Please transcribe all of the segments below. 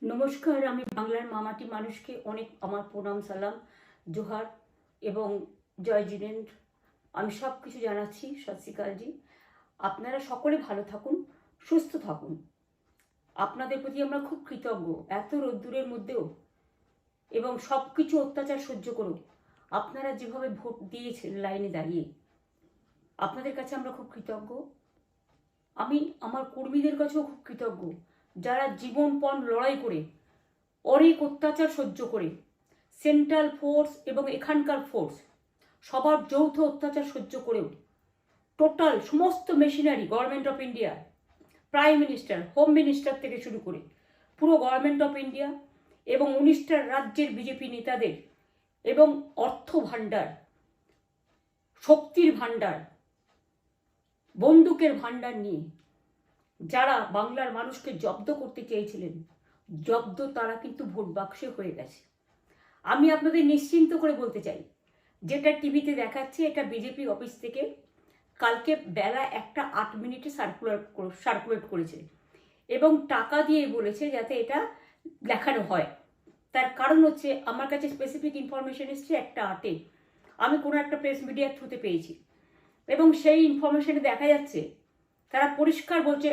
নমস্কার, আমি বাংলার মামাটি মানুষকে অনেক আমার প্রণাম, সালাম, জোহার এবং জয় জিনেন্দ্র। আমি সব কিছু জানাচ্ছি। সত শ্রী আকালজি। আপনারা সকলে ভালো থাকুন, সুস্থ থাকুন। আপনাদের প্রতি আমরা খুব কৃতজ্ঞ। এত রোদ্দুরের মধ্যেও এবং সব কিছু অত্যাচার সহ্য করুন আপনারা যেভাবে ভোট দিয়েছেন লাইনে দাঁড়িয়ে, আপনাদের কাছে আমরা খুব কৃতজ্ঞ। আমি আমার কর্মীদের কাছেও খুব কৃতজ্ঞ, যারা জীবনপণ লড়াই করে অনেক অত্যাচার সহ্য করে সেন্ট্রাল ফোর্স এবং এখানকার ফোর্স সবার যৌথ অত্যাচার সহ্য করেও টোটাল সমস্ত machinery government of India, prime minister, home minister থেকে শুরু করে পুরো গভর্নমেন্ট অফ ইন্ডিয়া এবং 19টা রাজ্যের বিজেপি নেতাদের এবং অর্থ ভাণ্ডার, শক্তির ভাণ্ডার, বন্দুকের ভাণ্ডার নিয়ে যারা বাংলার মানুষকে জব্দ করতে চেয়েছিলেন, জব্দ তারা কিন্তু ভোট বাক্সে হয়ে গেছে। আমি আপনাদের নিশ্চিন্ত করে বলতে চাই, যেটা টিভিতে দেখাচ্ছে এটা বিজেপি অফিস থেকে কালকে বেলা 1:08 সার্কুলেট করেছে এবং টাকা দিয়ে বলেছে যাতে এটা দেখানো হয়। তার কারণ হচ্ছে আমার কাছে স্পেসিফিক ইনফরমেশন এসছে 1:08 আমি কোনো একটা প্রেস মিডিয়ার থ্রুতে পেয়েছি এবং সেই ইনফরমেশনে দেখা যাচ্ছে তারা পরিষ্কার বলছে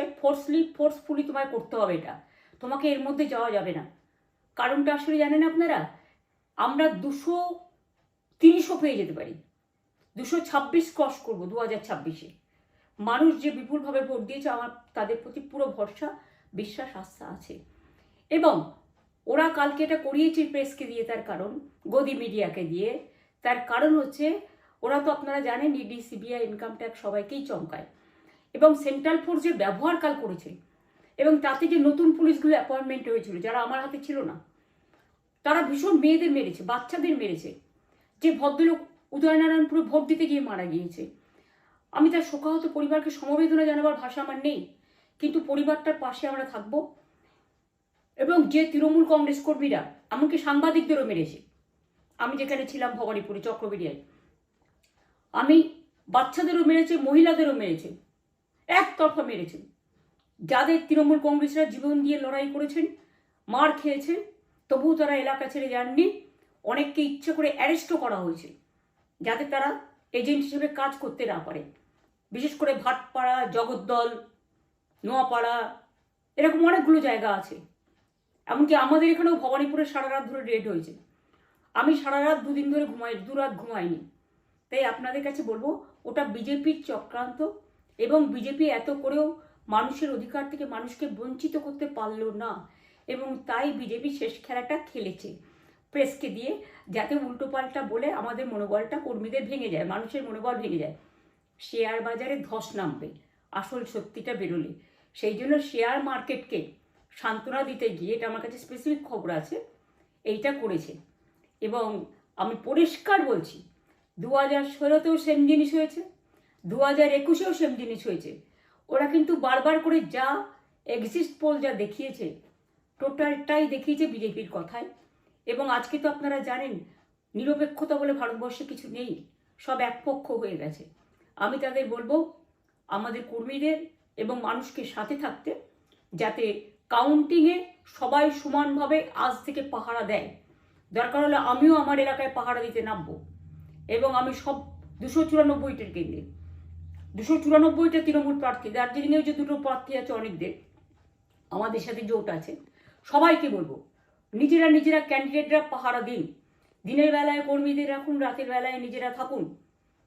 ফোর্সফুলি তোমায় করতে হবে, এটা তোমাকে এর মধ্যে যাওয়া যাবে না। কারণটা আসলে জানেন আপনারা, আমরা 200-300 পেয়ে যেতে পারি, 226 ক্রস করবো 2026-এ। মানুষ যে বিপুলভাবে ভোট দিয়েছে, আমার তাদের প্রতি পুরো ভরসা, বিশ্বাস, আস্থা আছে। এবং ওরা কালকে এটা করিয়েছে প্রেসকে দিয়ে, তার কারণ গদি মিডিয়াকে দিয়ে। তার কারণ হচ্ছে ওরা তো আপনারা জানেন ইডি, সিবিআই, ইনকাম ট্যাক্স সবাইকেই চমকায় এবং সেন্ট্রাল ফোর্সের ব্যবহার কাল করেছে এবং তাতে যে নতুন পুলিশগুলো অ্যাপয়েন্টমেন্ট হয়েছিল যারা আমার হাতে ছিল না, তারা ভীষণ মেয়েদের মেরেছে, বাচ্চাদের মেরেছে। যে ভদ্রলোক উদয়নারায়ণপুরে ভোট দিতে গিয়ে মারা গিয়েছে, আমি তার শোকাহত পরিবারকে সমবেদনা জানাবার ভাষা আমার নেই, কিন্তু পরিবারটার পাশে আমরা থাকবো। এবং যে তৃণমূল কংগ্রেস কর্মীরা এমনকি সাংবাদিকদেরও মেরেছে, আমি যেখানে ছিলাম ভবানীপুরে চক্রবেড়িয়ায়, আমি বাচ্চাদেরও মেরেছে, মহিলাদেরও মেরেছে, একতরফা মেরেছে। যাদের তৃণমূল কংগ্রেসরা জীবন দিয়ে লড়াই করেছেন, মার খেয়েছেন, তবুও তারা এলাকা ছেড়ে যাননি। অনেককে ইচ্ছে করে অ্যারেস্টও করা হয়েছে যাতে তারা এজেন্ট হিসেবে কাজ করতে না পারে। বিশেষ করে ভাটপাড়া, জগদ্দল, নোয়াপাড়া, এরকম অনেকগুলো জায়গা আছে। এমনকি আমাদের এখানেও ভবানীপুরে সারা রাত ধরে রেড হয়েছে। আমি সারা রাত 2 দিন ধরে দুরাত ঘুমাইনি। তাই আপনাদের কাছে বলবো, ওটা বিজেপির চক্রান্ত এবং বিজেপি এত করেও মানুষের অধিকার থেকে মানুষকে বঞ্চিত করতে পারলো না এবং তাই বিজেপি শেষ খেলাটা খেলেছে প্রেসকে দিয়ে, যাতে উল্টোপাল্টা বলে আমাদের মনোবলটা, কর্মীদের ভেঙে যায়, মানুষের মনোবল ভেঙে যায়। শেয়ার বাজারে ধস নামবে আসল সত্যিটা বেরোলে। সেই জন্য শেয়ার মার্কেটকে সান্ত্বনা দিতে গিয়ে, এটা আমার কাছে স্পেসিফিক খবর আছে, এইটা করেছে। এবং আমি পরিষ্কার বলছি, 2016তেও সেম জিনিস হয়েছে, 2021এও সেম জিনিস হয়েছে। ওরা কিন্তু বারবার করে যা এক্সিস্ট পোল যা দেখিয়েছে, টোটালটাই দেখিয়েছে বিজেপির কথায়। এবং আজকে তো আপনারা জানেন নিরপেক্ষতা বলে ভারতবর্ষে কিছু নেই, সব একপক্ষ হয়ে গেছে। আমি তাদের বলবো আমাদের কর্মীদের এবং মানুষকে সাথে থাকতে, যাতে কাউন্টিংয়ে সবাই সমানভাবে আজ থেকে পাহারা দেয়। দরকার হলে আমিও আমার এলাকায় পাহারা দিতে নামবো এবং আমি সব 294টের কেন্দ্রে, 294টা তৃণমূল প্রার্থী, দার্জিলিংয়েও যে 2টো প্রার্থী আছে অনেকদের, আমাদের সাথে জোট আছে, সবাইকে বলবো নিজেরা ক্যান্ডিডেটরা পাহারা দিন। দিনের বেলায় কর্মীদের রাখুন, রাতের বেলায় নিজেরা থাকুন,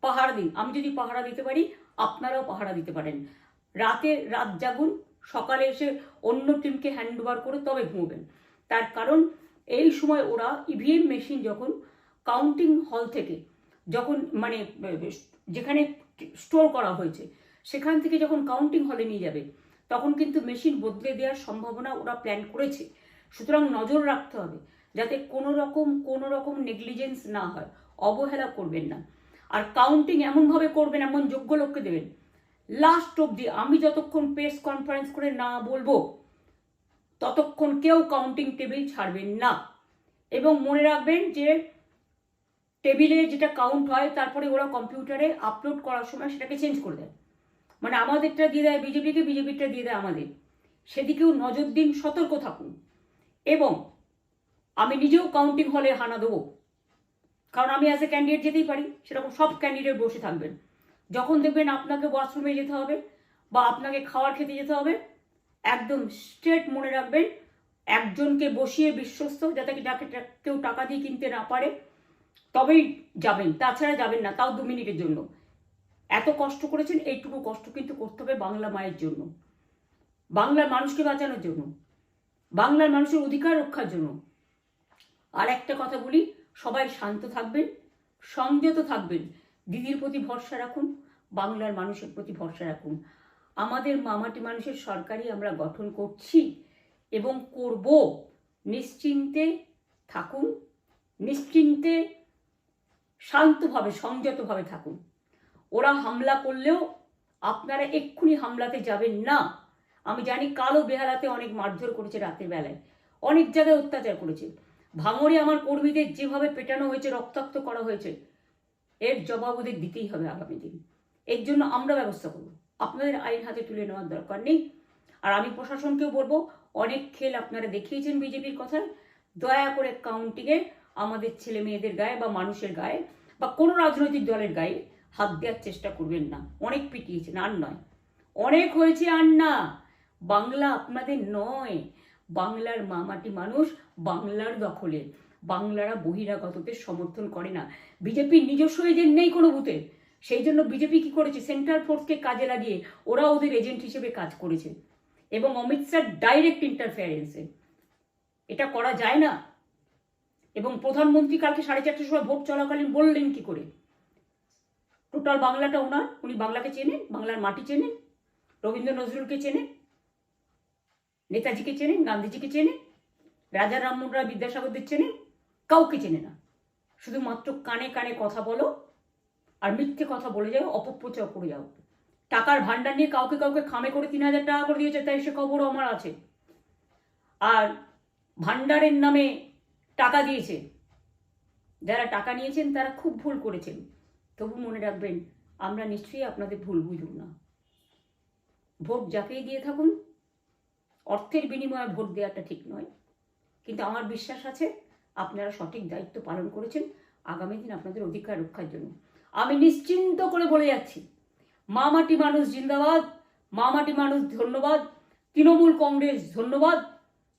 পাহারা দিন। আমি যদি পাহারা দিতে পারি, আপনারাও পাহারা দিতে পারেন। রাত জাগুন, সকালে এসে অন্য টিমকে হ্যান্ড ওভার করে তবে ঘুমোবেন। তার কারণ এই সময় ওরা ইভিএম মেশিন যখন কাউন্টিং হল থেকে, যখন মানে যেখানে স্টোর করা হয়েছে সেখান থেকে যখন কাউন্টিং হলে নিয়ে যাবে, তখন কিন্তু মেশিন বদলে দেওয়ার সম্ভাবনা ওরা প্ল্যান করেছে। সুতরাং নজর রাখতে হবে যাতে কোনো রকম নেগলিজেন্স না হয়, অবহেলা করবেন না। আর কাউন্টিং এমনভাবে করবেন, এমন যোগ্য লোককে দেবেন লাস্ট অবধি। আমি যতক্ষণ প্রেস কনফারেন্স করে না বলবো ততক্ষণ কেউ কাউন্টিং টেবিল ছাড়বেন না। এবং মনে রাখবেন যে টেবিলে যেটা কাউন্ট হয় তারপরে ওরা কম্পিউটারে আপলোড করার সময় সেটাকে চেঞ্জ করে দেয়, মানে আমাদেরটা দিয়ে দেয় বিজেপিকে, বিজেপিটা দিয়ে দেয় আমাদের। সেদিকেও নজর দিন, সতর্ক থাকুন। এবং আমি নিজেও কাউন্টিং হলে হানা দেবো, কারণ আমি অ্যাজ এ ক্যান্ডিডেট যেতেই পারি, সেরকম সব ক্যান্ডিডেট বসে থাকবেন। যখন দেখবেন আপনাকে ওয়াশরুমে যেতে হবে বা আপনাকে খাবার খেতে যেতে হবে, একদম স্ট্রেট মনে রাখবেন, একজনকে বসিয়ে বিশ্বস্ত, যাতে যাকে কেউ টাকা দিয়ে কিনতে না পারে, তবেই যাবেন, তাছাড়া যাবেন না, তাও 2 মিনিটের জন্য। এত কষ্ট করেছেন, এইটুকু কষ্ট কিন্তু করতে হবে বাংলা মায়ের জন্য, বাংলার মানুষকে বাঁচানোর জন্য, বাংলার মানুষের অধিকার রক্ষার জন্য। আর একটা কথা বলি, সবাই শান্ত থাকবেন, সংযত থাকবেন, দিদির প্রতি ভরসা রাখুন, বাংলার মানুষের প্রতি ভরসা রাখুন। আমাদের মামাটি মানুষের সরকারই আমরা গঠন করছি এবং করব। নিশ্চিন্তে থাকুন, নিশ্চিন্তে শান্তভাবে সংযতভাবে থাকুন। ওরা হামলা করলেও আপনারা এক্ষুনি হামলাতে যাবেন না। আমি জানি কালো বেহালাতে অনেক মারধর করেছে, রাতের বেলায় অনেক জায়গায় অত্যাচার করেছে। ভাঙড়ে আমার কর্মীদের যেভাবে পেটানো হয়েছে, রক্তাক্ত করা হয়েছে, এর জবাব ওদের দিতেই হবে আগামী দিন। এর জন্য আমরা ব্যবস্থা করব, আপনাদের আইন হাতে তুলে নেওয়ার দরকার নেই। আর আমি প্রশাসনকেও বলবো, অনেক খেল আপনারা দেখিয়েছেন বিজেপির কথায়, দয়া করে কাউন্টিংয়ে আমাদের ছেলে মেয়েদের গায়ে বা মানুষের গায়ে বা কোনো রাজনৈতিক দলের গায়ে হাত দেওয়ার চেষ্টা করবেন না। অনেক পিটিয়েছেন, আর নয়, অনেক হয়েছে, আর না। বাংলা আপনাদের নয়, বাংলার মামাটি মানুষ বাংলার দখলে। বাংলারা বহিরাগতদের সমর্থন করে না। বিজেপির নিজস্ব এজেন্ট নেই কোনো বুথে, সেই জন্য বিজেপি কি করেছে, সেন্ট্রাল ফোর্সকে কাজে লাগিয়ে ওরা ওদের এজেন্ট হিসেবে কাজ করেছে, এবং অমিত শাহ ডাইরেক্ট ইন্টারফেয়ারেন্সে। এটা করা যায় না। এবং প্রধানমন্ত্রী কালকে 4:30টার সময় ভোট চলাকালীন বললেন কি করে, টোটাল বাংলাটা ওনার, উনি বাংলাকে চেনেন, বাংলার মাটি চেনেন, রবীন্দ্র নজরুলকে চেনেন, নেতাজিকে চেনেন, গান্ধীজিকে চেনেন, রাজা রামমোহন রায়, বিদ্যাসাগরদের চেনেন, কাউকে চেনে না। শুধুমাত্র কানে কানে কথা বলো আর মিথ্যে কথা বলে যাও, অপপ্রচার করে যাও। টাকার ভান্ডার নিয়ে কাউকে কাউকে খামে করে 3,000 টাকা করে দিয়েছে, তাই সে খবরও আমার আছে। আর ভান্ডারের নামে টাকা দিয়েছে, যারা টাকা নিয়েছেন তারা খুব ভুল করেছেন। তবু মনে রাখবেন, আমরা নিশ্চয়ই আপনাদের ভুল বুঝব না। ভোট যাকেই দিয়ে থাকুন, অর্থের বিনিময়ে ভোট দেওয়াটা ঠিক নয়, কিন্তু আমার বিশ্বাস আছে আপনারা সঠিক দায়িত্ব পালন করেছেন আগামী দিন আপনাদের অধিকার রক্ষার জন্য। আমি নিশ্চিন্ত করে বলে যাচ্ছি, মামাটি মানুষ জিন্দাবাদ, মামাটি মানুষ ধন্যবাদ, তৃণমূল কংগ্রেস ধন্যবাদ,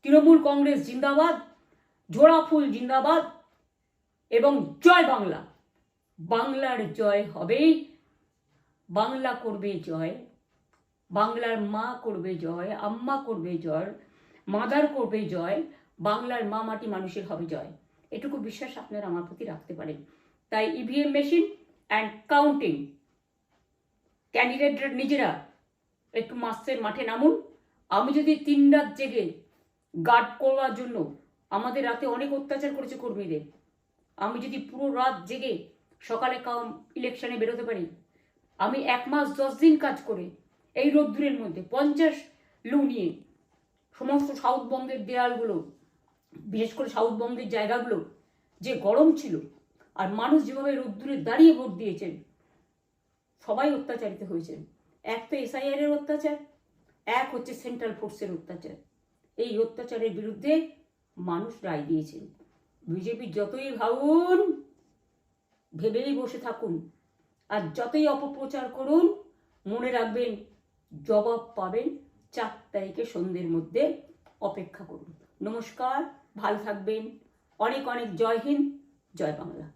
তৃণমূল কংগ্রেস জিন্দাবাদ, জোড়াফুল জিন্দাবাদ, এবং জয় বাংলা। বাংলার জয় হবেই, বাংলা করবে জয়, বাংলার মা করবে জয়, আম্মা করবে জয়, মাদার করবে জয়, বাংলার মা মাটি মানুষের হবে জয়। এটুকু বিশ্বাস আপনারা আমার প্রতি রাখতে পারেন। তাই ইভিএম মেশিন অ্যান্ড কাউন্টিং, ক্যান্ডিডেটরা নিজেরা একটু মাঠে নামুন। আমি যদি 3 রাত জেগে গার্ড করার জন্য, আমাদের রাতে অনেক অত্যাচার করেছে কর্মীদের, আমি যদি পুরো রাত জেগে সকালে ইলেকশনে বেরোতে পারি, আমি 1 মাস 10 দিন কাজ করে এই রোদ্দুরের মধ্যে 50 লু নিয়ে সমস্ত সাউথবঙ্গের দেয়ালগুলো, বিশেষ করে সাউথবঙ্গের জায়গাগুলো যে গরম ছিল, আর মানুষ যেভাবে রোদ্দুরে দাঁড়িয়ে ভোট দিয়েছেন, সবাই অত্যাচারিত হয়েছেন। এক তো SIR এর অত্যাচার, এক হচ্ছে সেন্ট্রাল ফোর্সের অত্যাচার। এই অত্যাচারের বিরুদ্ধে মানুষ রায় দিয়েছেন। বিজেপি যতই ভাবুন, ভেবেই বসে থাকুন, আর যতই অপপ্রচার করুন, মনে রাখবেন জবাব পাবেন 4 তারিখে সন্ধ্যের মধ্যে। অপেক্ষা করুন। নমস্কার, ভালো থাকবেন। অনেক অনেক জয় হিন্দ, জয় বাংলা।